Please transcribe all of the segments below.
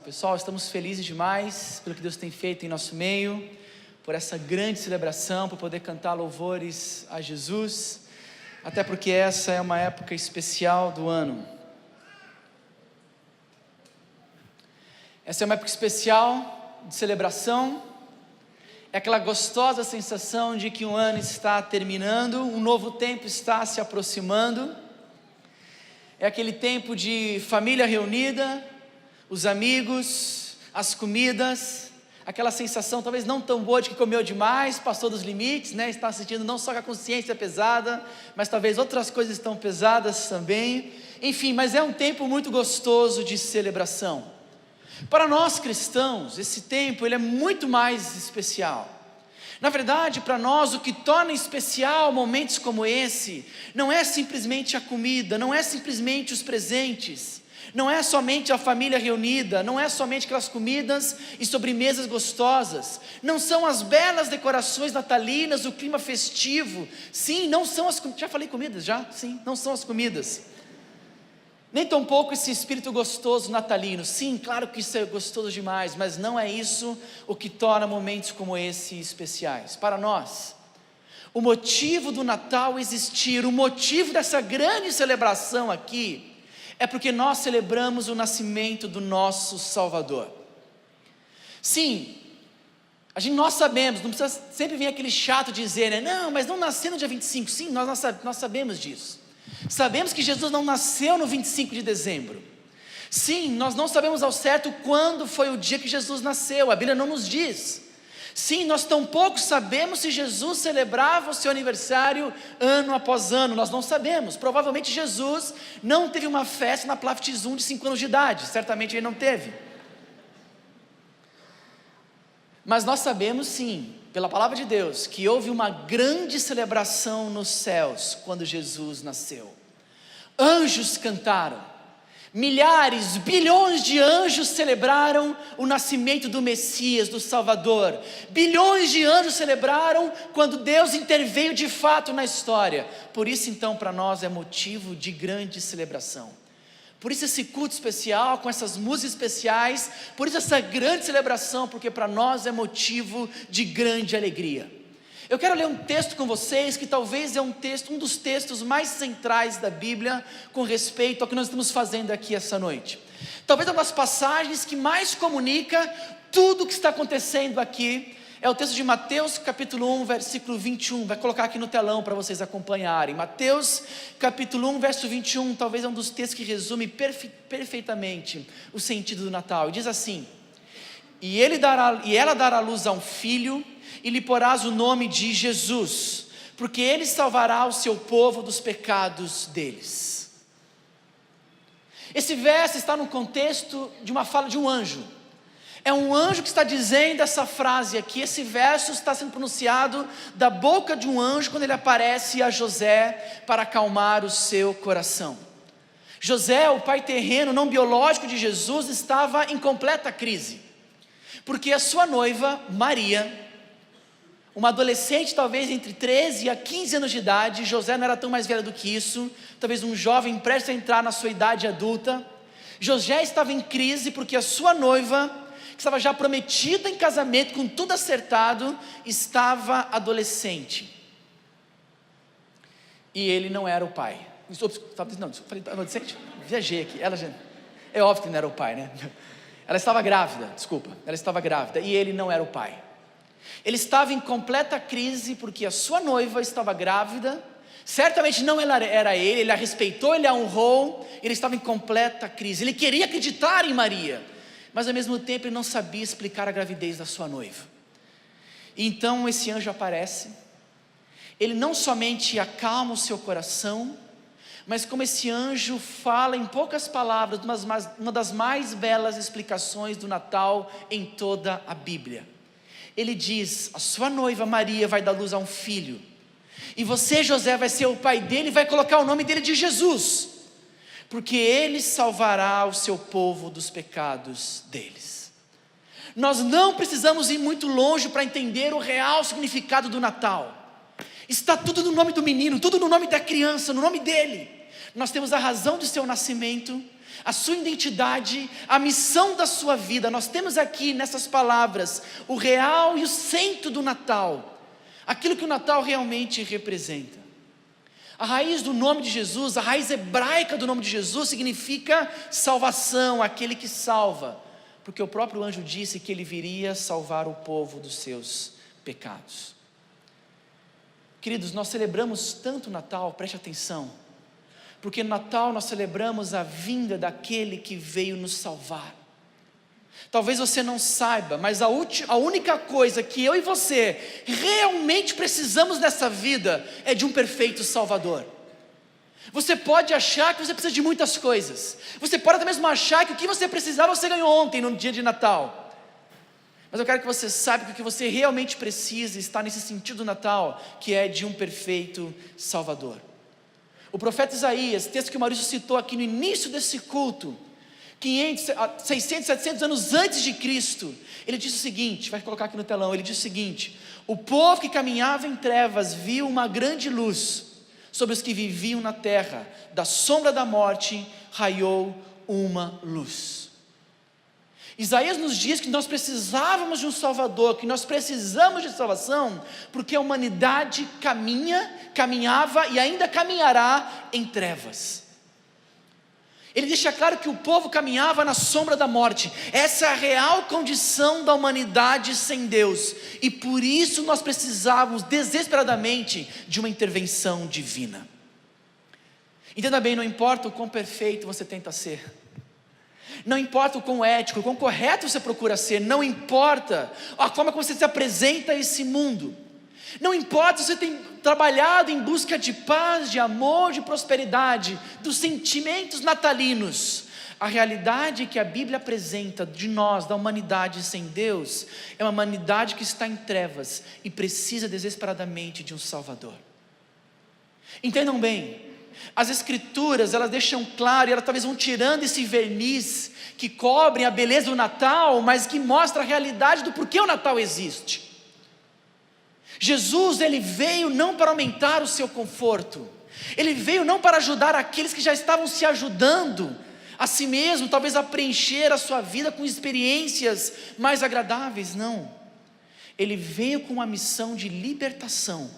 Pessoal, estamos felizes demais pelo que Deus tem feito em nosso meio, por essa grande celebração, por poder cantar louvores a Jesus, até porque essa é uma época especial do ano. Essa é uma época especial de celebração, é aquela gostosa sensação de que um ano está terminando, um novo tempo está se aproximando, é aquele tempo de família reunida, os amigos, as comidas, aquela sensação talvez não tão boa de que comeu demais, passou dos limites, né? Está sentindo não só que a consciência é pesada, mas talvez outras coisas estão pesadas também, enfim, mas é um tempo muito gostoso de celebração. Para nós cristãos, esse tempo ele é muito mais especial. Na verdade, para nós o que torna especial momentos como esse, não é simplesmente a comida, não é simplesmente os presentes, não é somente a família reunida, não é somente aquelas comidas e sobremesas gostosas, não são as belas decorações natalinas, o clima festivo, sim, não são as já falei comidas, já? Sim, não são as comidas, nem tampouco esse espírito gostoso natalino, sim, claro que isso é gostoso demais, mas não é isso o que torna momentos como esse especiais. Para nós, o motivo do Natal existir, o motivo dessa grande celebração aqui, é porque nós celebramos o nascimento do nosso Salvador. Sim, nós sabemos, não precisa sempre vir aquele chato dizer, né? Não, mas não nasceu no dia 25, sim, nós sabemos disso. Sabemos que Jesus não nasceu no 25 de dezembro. Sim, nós não sabemos ao certo quando foi o dia que Jesus nasceu, a Bíblia não nos diz. Sim, nós tampouco sabemos se Jesus celebrava o seu aniversário ano após ano, nós não sabemos. Provavelmente Jesus não teve uma festa na Plaftizum de 5 anos de idade, certamente ele não teve. Mas nós sabemos sim, pela palavra de Deus, que houve uma grande celebração nos céus quando Jesus nasceu. Anjos cantaram. Milhares, bilhões de anjos celebraram o nascimento do Messias, do Salvador. Bilhões de anjos celebraram quando Deus interveio de fato na história. Por isso então para nós é motivo de grande celebração. Por isso esse culto especial, com essas músicas especiais, por isso essa grande celebração, porque para nós é motivo de grande alegria. Eu quero ler um texto com vocês, que talvez é um dos textos mais centrais da Bíblia, com respeito ao que nós estamos fazendo aqui essa noite. Talvez uma das passagens que mais comunica tudo o que está acontecendo aqui, é o texto de Mateus capítulo 1, versículo 21, vai colocar aqui no telão para vocês acompanharem. Mateus capítulo 1, verso 21, talvez é um dos textos que resume perfeitamente o sentido do Natal, e diz assim: e ela dará à luz a um filho, e lhe porás o nome de Jesus, porque ele salvará o seu povo dos pecados deles. Esse verso está no contexto de uma fala de um anjo. É um anjo que está dizendo essa frase aqui. Esse verso está sendo pronunciado da boca de um anjo quando ele aparece a José para acalmar o seu coração. José, o pai terreno, não biológico de Jesus, estava em completa crise, porque a sua noiva, Maria, uma adolescente talvez entre 13 a 15 anos de idade, José não era tão mais velho do que isso, talvez um jovem prestes a entrar na sua idade adulta, José estava em crise porque a sua noiva, que estava já prometida em casamento, com tudo acertado, estava adolescente, e ele não era o pai. Não, falei adolescente? Viajei aqui, é óbvio que não era o pai, né? Ela estava grávida, e ele não era o pai. Ele estava em completa crise porque a sua noiva estava grávida, certamente não era ele a respeitou, ele a honrou, ele estava em completa crise, ele queria acreditar em Maria, mas ao mesmo tempo ele não sabia explicar a gravidez da sua noiva. Então esse anjo aparece, ele não somente acalma o seu coração, mas como esse anjo fala em poucas palavras, uma das mais belas explicações do Natal em toda a Bíblia. Ele diz: a sua noiva Maria vai dar luz a um filho, e você, José, vai ser o pai dele, e vai colocar o nome dele de Jesus, porque ele salvará o seu povo dos pecados deles. Nós não precisamos ir muito longe para entender o real significado do Natal. Está tudo no nome do menino, tudo no nome da criança, no nome dele. Nós temos a razão de seu nascimento, a sua identidade, a missão da sua vida. Nós temos aqui nessas palavras o real e o centro do Natal, aquilo que o Natal realmente representa. A raiz do nome de Jesus, a raiz hebraica do nome de Jesus significa salvação, aquele que salva, porque o próprio anjo disse que ele viria salvar o povo dos seus pecados. Queridos, nós celebramos tanto o Natal, preste atenção, porque no Natal nós celebramos a vinda daquele que veio nos salvar. Talvez você não saiba, mas a única coisa que eu e você realmente precisamos nessa vida é de um perfeito Salvador. Você pode achar que você precisa de muitas coisas, você pode até mesmo achar que o que você precisava você ganhou ontem no dia de Natal, mas eu quero que você saiba que o que você realmente precisa está nesse sentido do Natal, que é de um perfeito Salvador. O profeta Isaías, texto que o Maurício citou aqui no início desse culto, 500, 600, 700 anos antes de Cristo, ele disse o seguinte, vai colocar aqui no telão, ele disse o seguinte: o povo que caminhava em trevas viu uma grande luz, sobre os que viviam na terra, da sombra da morte raiou uma luz. Isaías nos diz que nós precisávamos de um Salvador, que nós precisamos de salvação, porque a humanidade caminhava e ainda caminhará em trevas. Ele deixa claro que o povo caminhava na sombra da morte. Essa é a real condição da humanidade sem Deus, e por isso nós precisávamos desesperadamente de uma intervenção divina. Entenda bem, não importa o quão perfeito você tenta ser, não importa o quão ético, o quão correto você procura ser, não importa a forma como você se apresenta a esse mundo, não importa se você tem trabalhado em busca de paz, de amor, de prosperidade, dos sentimentos natalinos, a realidade que a Bíblia apresenta de nós, da humanidade sem Deus, é uma humanidade que está em trevas e precisa desesperadamente de um Salvador. Entendam bem, as Escrituras, elas deixam claro, e elas talvez vão tirando esse verniz que cobre a beleza do Natal, mas que mostra a realidade do porquê o Natal existe. Jesus, ele veio não para aumentar o seu conforto, ele veio não para ajudar aqueles que já estavam se ajudando a si mesmo, talvez a preencher a sua vida com experiências mais agradáveis, não. Ele veio com uma missão de libertação,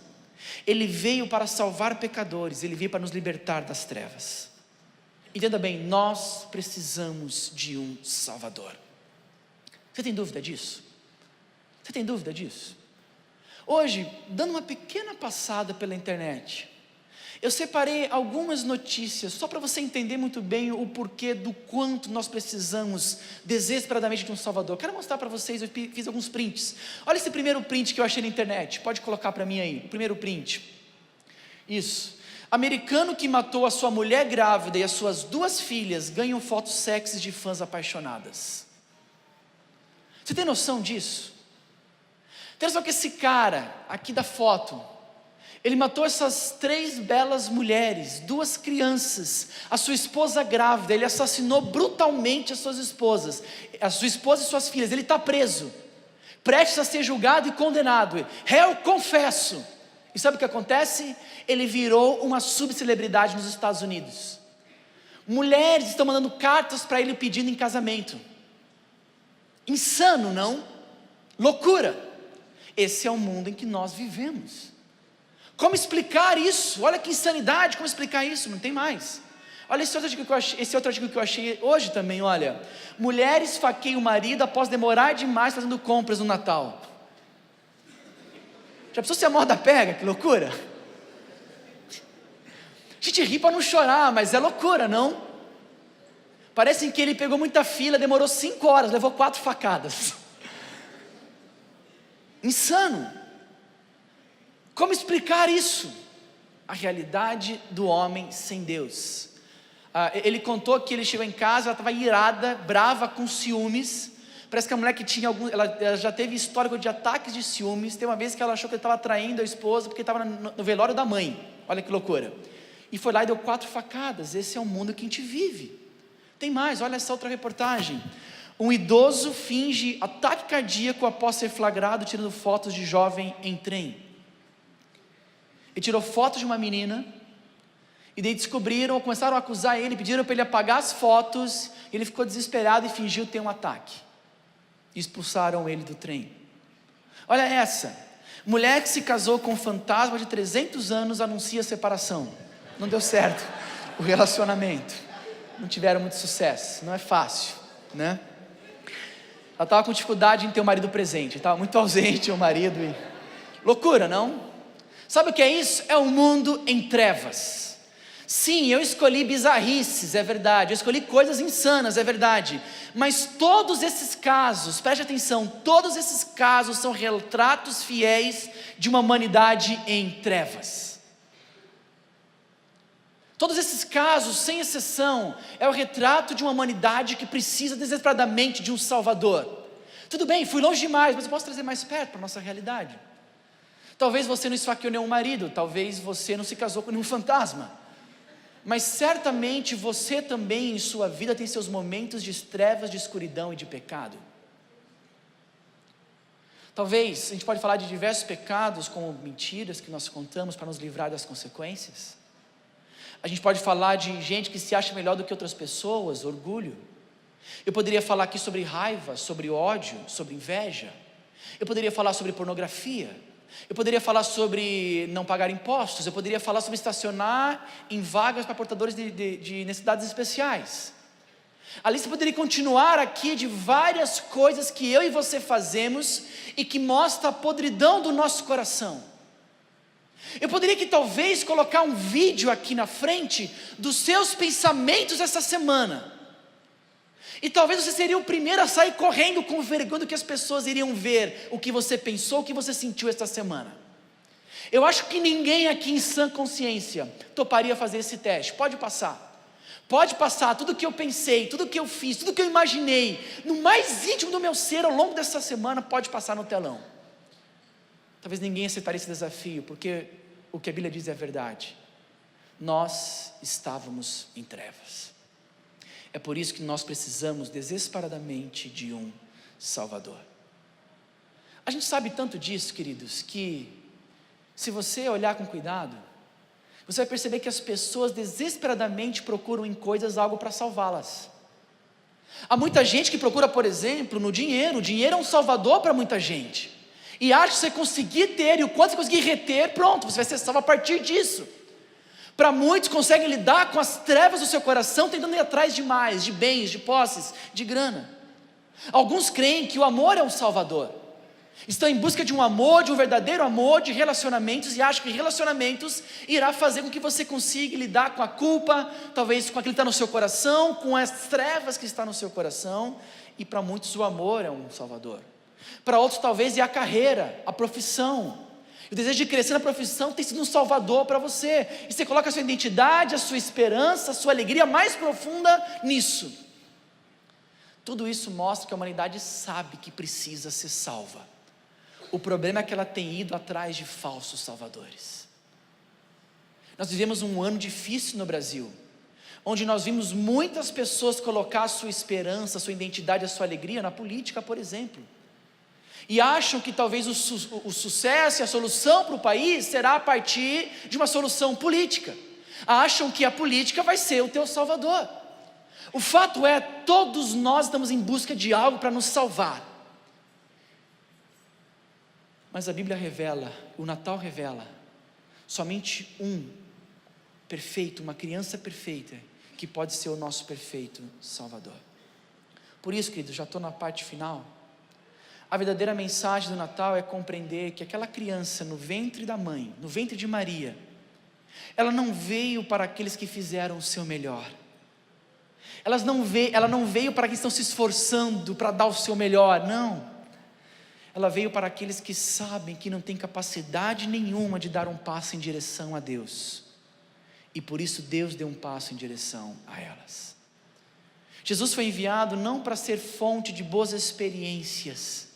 ele veio para salvar pecadores, ele veio para nos libertar das trevas. Entenda bem, nós precisamos de um Salvador. Você tem dúvida disso? Você tem dúvida disso? Hoje, dando uma pequena passada pela internet, eu separei algumas notícias, só para você entender muito bem o porquê do quanto nós precisamos desesperadamente de um Salvador. Quero mostrar para vocês, eu fiz alguns prints. Olha esse primeiro print que eu achei na internet, pode colocar para mim aí, o primeiro print. Isso. Americano que matou a sua mulher grávida e as suas 2 filhas ganham fotos sexys de fãs apaixonadas. Você tem noção disso? Tem noção que esse cara aqui da foto, ele matou essas 3 belas mulheres, 2 crianças, a sua esposa grávida, ele assassinou brutalmente as suas esposas, a sua esposa e suas filhas, ele está preso, prestes a ser julgado e condenado, réu confesso. E sabe o que acontece? Ele virou uma subcelebridade nos Estados Unidos. Mulheres estão mandando cartas para ele pedindo em casamento. Insano, não? Loucura. Esse é o mundo em que nós vivemos. Como explicar isso? Olha que insanidade, como explicar isso? Não tem mais. Olha esse outro artigo que eu achei hoje também, olha. Mulher esfaqueia o marido após demorar demais fazendo compras no Natal. Já pensou se a moda pega? Que loucura. A gente ri para não chorar, mas é loucura, não? Parece que ele pegou muita fila, demorou 5 horas, levou 4 facadas. Insano. Como explicar isso? A realidade do homem sem Deus. Ele contou que ele chegou em casa, ela estava irada, brava, com ciúmes. Parece que a mulher que tinha ela já teve histórico de ataques de ciúmes. Tem uma vez que ela achou que ele estava traindo a esposa porque estava no velório da mãe. Olha que loucura. E foi lá e deu 4 facadas. Esse é o mundo que a gente vive. Tem mais, olha essa outra reportagem. Um idoso finge ataque cardíaco após ser flagrado tirando fotos de jovem em trem. Ele tirou fotos de uma menina E daí descobriram, começaram a acusar ele, pediram para ele apagar as fotos. Ele ficou desesperado e fingiu ter um ataque. E expulsaram ele do trem. Olha essa, mulher que se casou com um fantasma de 300 anos anuncia separação. Não deu certo o relacionamento, não tiveram muito sucesso, não é fácil, né? Ela estava com dificuldade em ter o marido presente, estava muito ausente o marido. Loucura, não? Sabe o que é isso? É um mundo em trevas. Sim, eu escolhi bizarrices, é verdade, eu escolhi coisas insanas, é verdade, mas todos esses casos, preste atenção, todos esses casos são retratos fiéis de uma humanidade em trevas. Todos esses casos, sem exceção, é o retrato de uma humanidade que precisa desesperadamente de um Salvador. Tudo bem, fui longe demais, mas eu posso trazer mais perto para a nossa realidade. Talvez você não esfaqueou nenhum marido, talvez você não se casou com nenhum fantasma, mas certamente você também em sua vida tem seus momentos de trevas, de escuridão e de pecado. Talvez, a gente pode falar de diversos pecados, como mentiras que nós contamos para nos livrar das consequências. A gente pode falar de gente que se acha melhor do que outras pessoas, orgulho. Eu poderia falar aqui sobre raiva, sobre ódio, sobre inveja. Eu poderia falar sobre pornografia. Eu poderia falar sobre não pagar impostos. Eu poderia falar sobre estacionar em vagas para portadores de necessidades especiais. A lista poderia continuar aqui de várias coisas que eu e você fazemos e que mostra a podridão do nosso coração. Eu poderia que talvez colocar um vídeo aqui na frente dos seus pensamentos essa semana. E talvez você seria o primeiro a sair correndo com vergonha do que as pessoas iriam ver o que você pensou, o que você sentiu esta semana. Eu acho que ninguém aqui em sã consciência toparia fazer esse teste. Pode passar tudo o que eu pensei, tudo o que eu fiz, tudo o que eu imaginei, no mais íntimo do meu ser ao longo dessa semana, pode passar no telão. Talvez ninguém aceitaria esse desafio, porque o que a Bíblia diz é a verdade. Nós estávamos em trevas. É por isso que nós precisamos desesperadamente de um Salvador. A gente sabe tanto disso, queridos, que se você olhar com cuidado, você vai perceber que as pessoas desesperadamente procuram em coisas algo para salvá-las. Há muita gente que procura, por exemplo, no dinheiro. O dinheiro é um salvador para muita gente. E acha que você conseguir ter, e o quanto você conseguir reter, pronto, você vai ser salvo a partir disso. Para muitos conseguem lidar com as trevas do seu coração, tentando ir atrás de mais, de bens, de posses, de grana. Alguns creem que o amor é um salvador. Estão em busca de um amor, de um verdadeiro amor, de relacionamentos, e acham que relacionamentos irá fazer com que você consiga lidar com a culpa, talvez com aquilo que está no seu coração, com as trevas que está no seu coração. E para muitos o amor é um salvador. Para outros talvez é a carreira, a profissão. O desejo de crescer na profissão tem sido um salvador para você. E você coloca a sua identidade, a sua esperança, a sua alegria mais profunda nisso. Tudo isso mostra que a humanidade sabe que precisa ser salva. O problema é que ela tem ido atrás de falsos salvadores. Nós vivemos um ano difícil no Brasil, onde nós vimos muitas pessoas colocar a sua esperança, a sua identidade, a sua alegria na política, por exemplo. E acham que talvez o sucesso e a solução para o país será a partir de uma solução política. Acham que a política vai ser o teu salvador. O fato é, todos nós estamos em busca de algo para nos salvar. Mas a Bíblia revela, o Natal revela, somente um perfeito, uma criança perfeita, que pode ser o nosso perfeito Salvador. Por isso, queridos, já estou na parte final. A verdadeira mensagem do Natal é compreender que aquela criança no ventre da mãe, no ventre de Maria, ela não veio para aqueles que fizeram o seu melhor. Ela não veio para aqueles que estão se esforçando para dar o seu melhor, não. Ela veio para aqueles que sabem que não tem capacidade nenhuma de dar um passo em direção a Deus. E por isso Deus deu um passo em direção a elas. Jesus foi enviado não para ser fonte de boas experiências,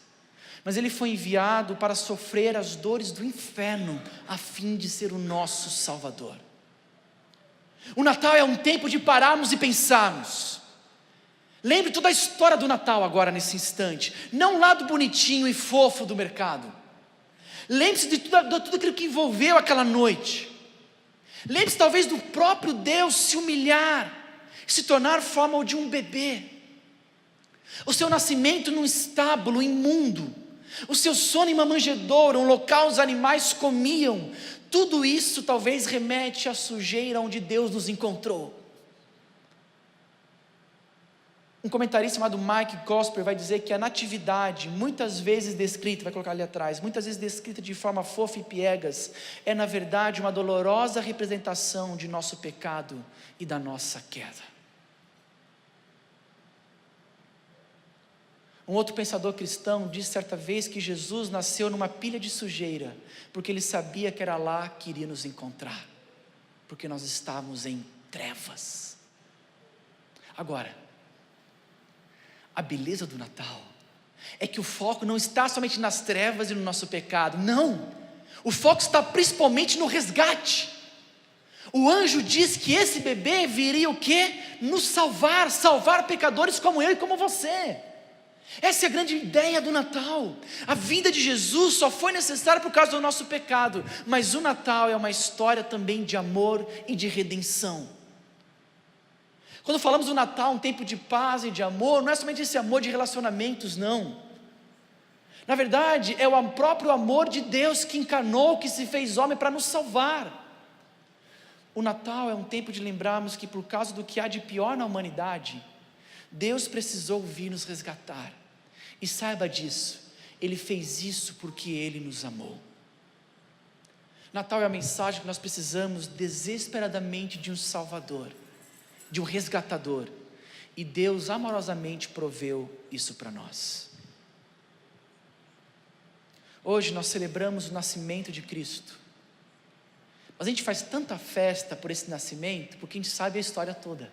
mas Ele foi enviado para sofrer as dores do inferno, a fim de ser o nosso Salvador. O Natal é um tempo de pararmos e pensarmos. Lembre toda a história do Natal agora nesse instante, não o lado bonitinho e fofo do mercado. Lembre-se de tudo aquilo que envolveu aquela noite. Lembre-se talvez do próprio Deus se humilhar, se tornar forma de um bebê. O seu nascimento num estábulo imundo, o seu sono em uma manjedoura, um local onde os animais comiam, tudo isso talvez remete à sujeira onde Deus nos encontrou. Um comentarista chamado Mike Gosper vai dizer que a natividade, muitas vezes descrita, vai colocar ali atrás, muitas vezes descrita de forma fofa e piegas, é na verdade uma dolorosa representação de nosso pecado e da nossa queda. Um outro pensador cristão disse certa vez que Jesus nasceu numa pilha de sujeira, porque ele sabia que era lá que iria nos encontrar, porque nós estávamos em trevas. Agora, a beleza do Natal é que o foco não está somente nas trevas e no nosso pecado, não, o foco está principalmente no resgate. O anjo diz que esse bebê viria o quê? Nos salvar, salvar pecadores como eu e como você. Essa é a grande ideia do Natal. A vinda de Jesus só foi necessária por causa do nosso pecado, mas o Natal é uma história também de amor e de redenção. Quando falamos do Natal, um tempo de paz e de amor, não é somente esse amor de relacionamentos, não. Na verdade, é o próprio amor de Deus que encarnou, que se fez homem para nos salvar. O Natal é um tempo de lembrarmos que por causa do que há de pior na humanidade, Deus precisou vir nos resgatar. E saiba disso, Ele fez isso porque Ele nos amou. Natal é a mensagem que nós precisamos desesperadamente de um Salvador, de um resgatador, e Deus amorosamente proveu isso para nós. Hoje nós celebramos o nascimento de Cristo, mas a gente faz tanta festa por esse nascimento, porque a gente sabe a história toda.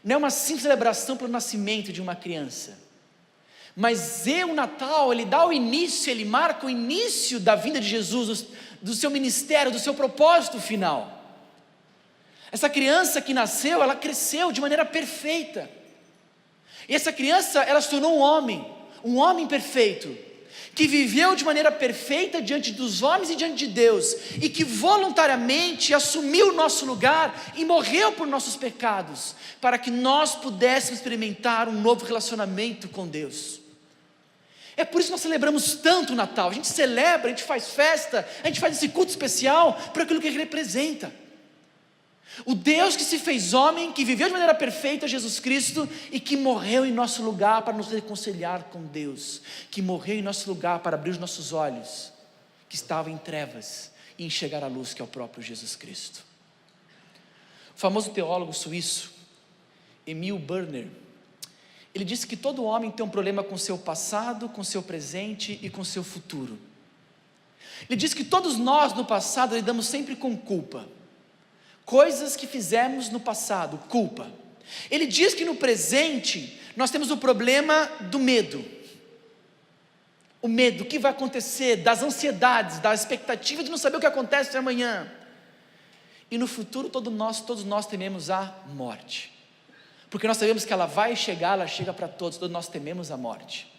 Não é uma simples celebração pelo nascimento de uma criança, mas o Natal, ele dá o início, ele marca o início da vinda de Jesus, do seu ministério, do seu propósito final. Essa criança que nasceu, ela cresceu de maneira perfeita, e essa criança, ela se tornou um homem perfeito, que viveu de maneira perfeita diante dos homens e diante de Deus, e que voluntariamente assumiu o nosso lugar e morreu por nossos pecados, para que nós pudéssemos experimentar um novo relacionamento com Deus. É por isso que nós celebramos tanto o Natal. A gente celebra, a gente faz festa, a gente faz esse culto especial por aquilo que ele representa. O Deus que se fez homem, que viveu de maneira perfeita, Jesus Cristo, e que morreu em nosso lugar para nos reconciliar com Deus, que morreu em nosso lugar para abrir os nossos olhos, que estavam em trevas, e enxergar a luz que é o próprio Jesus Cristo. O famoso teólogo suíço, Emil Brunner, ele disse que todo homem tem um problema com seu passado, com seu presente e com seu futuro. Ele disse que todos nós no passado lidamos sempre com culpa, coisas que fizemos no passado, culpa. Ele diz que no presente nós temos o problema do medo. O medo, o que vai acontecer, das ansiedades, da expectativa de não saber o que acontece amanhã. E no futuro todos nós tememos a morte, porque nós sabemos que ela vai chegar, ela chega para todos nós tememos a morte.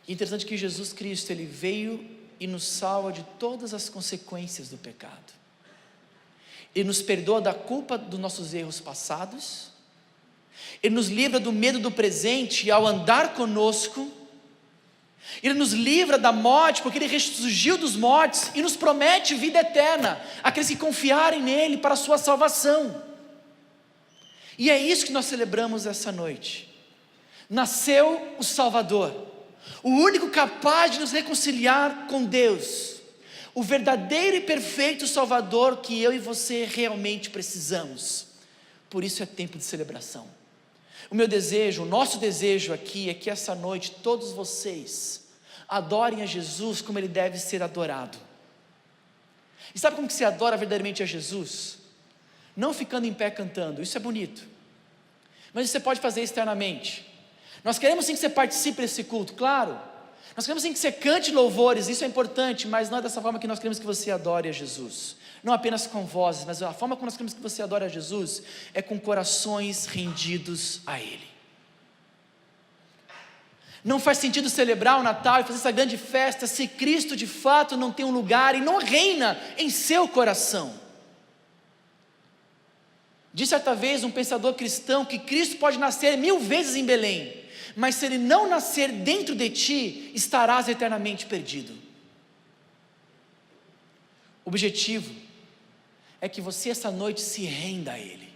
E é interessante que Jesus Cristo, Ele veio e nos salva de todas as consequências do pecado. Ele nos perdoa da culpa dos nossos erros passados, Ele nos livra do medo do presente ao andar conosco, Ele nos livra da morte, porque Ele ressurgiu dos mortos e nos promete vida eterna, aqueles que confiarem nele para a sua salvação. E é isso que nós celebramos essa noite. Nasceu o Salvador, o único capaz de nos reconciliar com Deus, o verdadeiro e perfeito Salvador que eu e você realmente precisamos. Por isso é tempo de celebração. O meu desejo, o nosso desejo aqui é que essa noite todos vocês adorem a Jesus como Ele deve ser adorado. E sabe como que se adora verdadeiramente a Jesus? Não ficando em pé cantando, isso é bonito, mas você pode fazer externamente. Nós queremos sim que você participe desse culto, claro. Nós queremos sim que você cante louvores, isso é importante, mas não é dessa forma que nós queremos que você adore a Jesus. Não apenas com vozes, mas a forma como nós queremos que você adore a Jesus é com corações rendidos a Ele. Não faz sentido celebrar o Natal e fazer essa grande festa se Cristo de fato não tem um lugar e não reina em seu coração. Disse certa vez um pensador cristão que Cristo pode nascer 1000 vezes em Belém, mas se Ele não nascer dentro de ti, estarás eternamente perdido. O objetivo é que você essa noite se renda a Ele.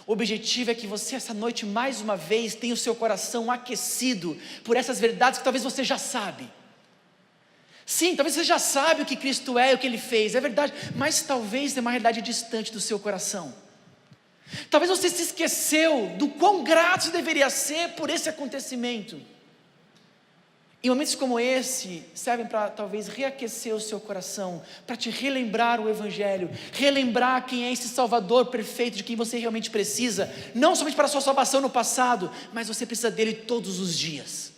O objetivo é que você essa noite mais uma vez tenha o seu coração aquecido por essas verdades que talvez você já sabe. Sim, talvez você já sabe o que Cristo é e o que Ele fez, é verdade, mas talvez é uma realidade distante do seu coração. Talvez você se esqueceu do quão grato você deveria ser por esse acontecimento. E momentos como esse servem para talvez reaquecer o seu coração, para te relembrar o Evangelho, relembrar quem é esse Salvador perfeito de quem você realmente precisa, não somente para a sua salvação no passado, mas você precisa dele todos os dias.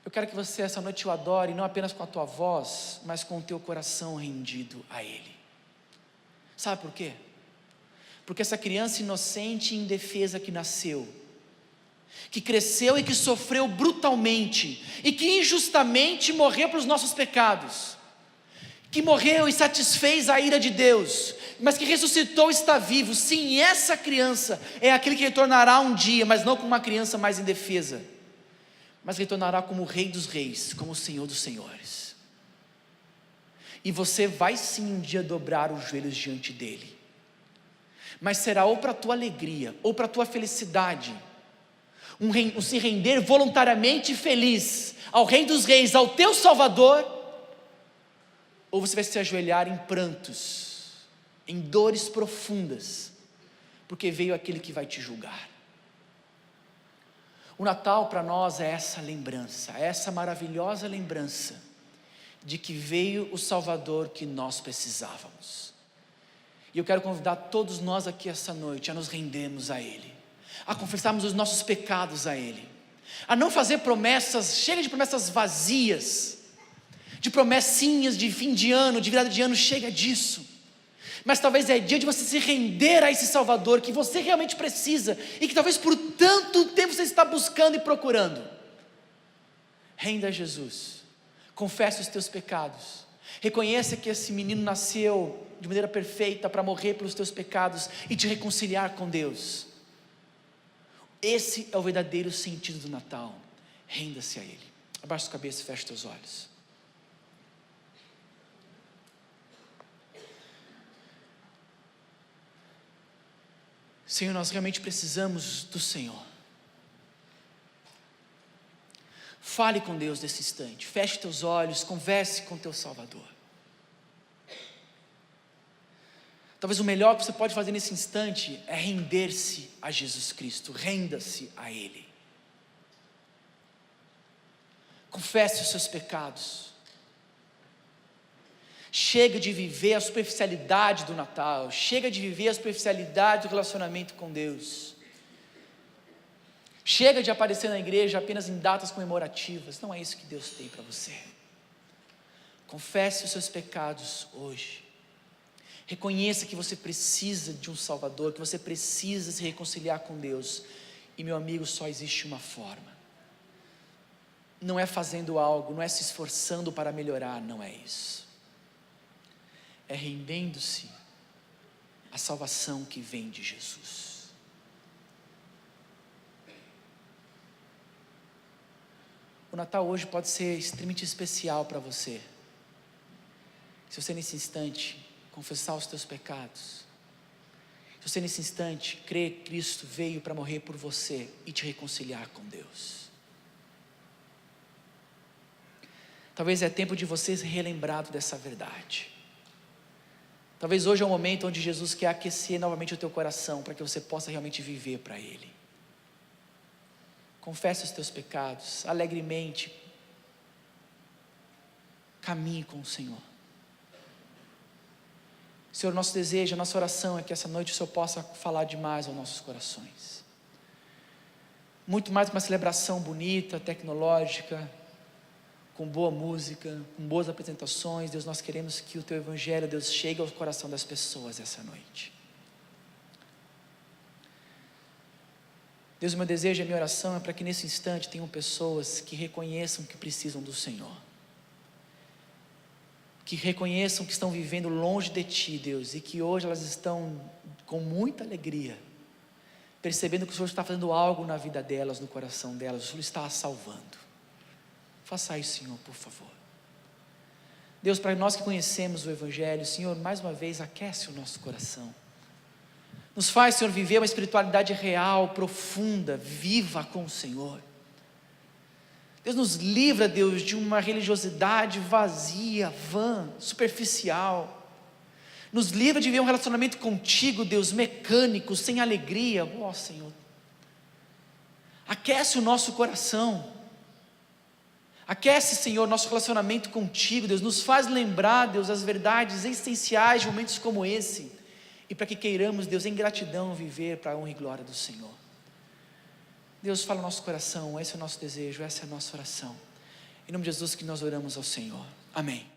Eu quero que você essa noite o adore, não apenas com a tua voz, mas com o teu coração rendido a Ele. Sabe por quê? Porque essa criança inocente e indefesa que nasceu, que cresceu e que sofreu brutalmente, e que injustamente morreu pelos nossos pecados, que morreu e satisfez a ira de Deus, mas que ressuscitou e está vivo. Sim, essa criança é aquele que retornará um dia, mas não como uma criança mais indefesa, mas retornará como o Rei dos Reis, como o Senhor dos Senhores. E você vai sim um dia dobrar os joelhos diante dele, mas será ou para a tua alegria, ou para a tua felicidade, um se render voluntariamente feliz ao Rei dos Reis, ao teu Salvador, ou você vai se ajoelhar em prantos, em dores profundas, porque veio aquele que vai te julgar. O Natal para nós é essa lembrança, essa maravilhosa lembrança de que veio o Salvador que nós precisávamos. E eu quero convidar todos nós aqui essa noite a nos rendermos a Ele, a confessarmos os nossos pecados a Ele, a não fazer promessas, chega de promessas vazias, de promessinhas de fim de ano, de virada de ano, chega disso. Mas talvez é dia de você se render a esse Salvador que você realmente precisa e que talvez por tanto tempo você está buscando e procurando. Renda a Jesus, confesse os teus pecados, reconheça que esse menino nasceu de maneira perfeita para morrer pelos teus pecados e te reconciliar com Deus. Esse é o verdadeiro sentido do Natal. Renda-se a Ele. Abaixa a cabeça e feche teus olhos. Senhor, nós realmente precisamos do Senhor. Fale com Deus nesse instante, feche teus olhos, converse com teu Salvador. Talvez o melhor que você pode fazer nesse instante é render-se a Jesus Cristo, renda-se a Ele. Confesse os seus pecados. Chega de viver a superficialidade do Natal, chega de viver a superficialidade do relacionamento com Deus. Chega de aparecer na igreja apenas em datas comemorativas, não é isso que Deus tem para você. Confesse os seus pecados hoje. Reconheça que você precisa de um Salvador, que você precisa se reconciliar com Deus. E meu amigo, só existe uma forma. Não é fazendo algo, não é se esforçando para melhorar, não é isso. É rendendo-se à salvação que vem de Jesus. O Natal hoje pode ser extremamente especial para você. Se você nesse instante confessar os teus pecados, se você nesse instante crer que Cristo veio para morrer por você e te reconciliar com Deus. Talvez é tempo de você ser relembrado dessa verdade. Talvez hoje é o momento onde Jesus quer aquecer novamente o teu coração, para que você possa realmente viver para Ele. Confesse os teus pecados, alegremente, caminhe com o Senhor. Senhor, nosso desejo, a nossa oração é que essa noite o Senhor possa falar demais aos nossos corações. Muito mais do que uma celebração bonita, tecnológica, com boa música, com boas apresentações. Deus, nós queremos que o Teu Evangelho, Deus, chegue ao coração das pessoas essa noite. Deus, o meu desejo e a minha oração é para que nesse instante tenham pessoas que reconheçam que precisam do Senhor, que reconheçam que estão vivendo longe de Ti, Deus, e que hoje elas estão com muita alegria, percebendo que o Senhor está fazendo algo na vida delas, no coração delas, o Senhor está as salvando. Faça isso, Senhor, por favor. Deus, para nós que conhecemos o Evangelho, Senhor, mais uma vez aquece o nosso coração, nos faz, Senhor, viver uma espiritualidade real, profunda, viva com o Senhor. Deus, nos livra, Deus, de uma religiosidade vazia, vã, superficial. Nos livra de viver um relacionamento contigo, Deus, mecânico, sem alegria. Ó Senhor, aquece o nosso coração, aquece, Senhor, nosso relacionamento contigo, Deus, nos faz lembrar, Deus, as verdades essenciais de momentos como esse, e para que queiramos, Deus, em gratidão viver para a honra e glória do Senhor. Deus, fala no nosso coração, esse é o nosso desejo, essa é a nossa oração. Em nome de Jesus que nós oramos ao Senhor. Amém.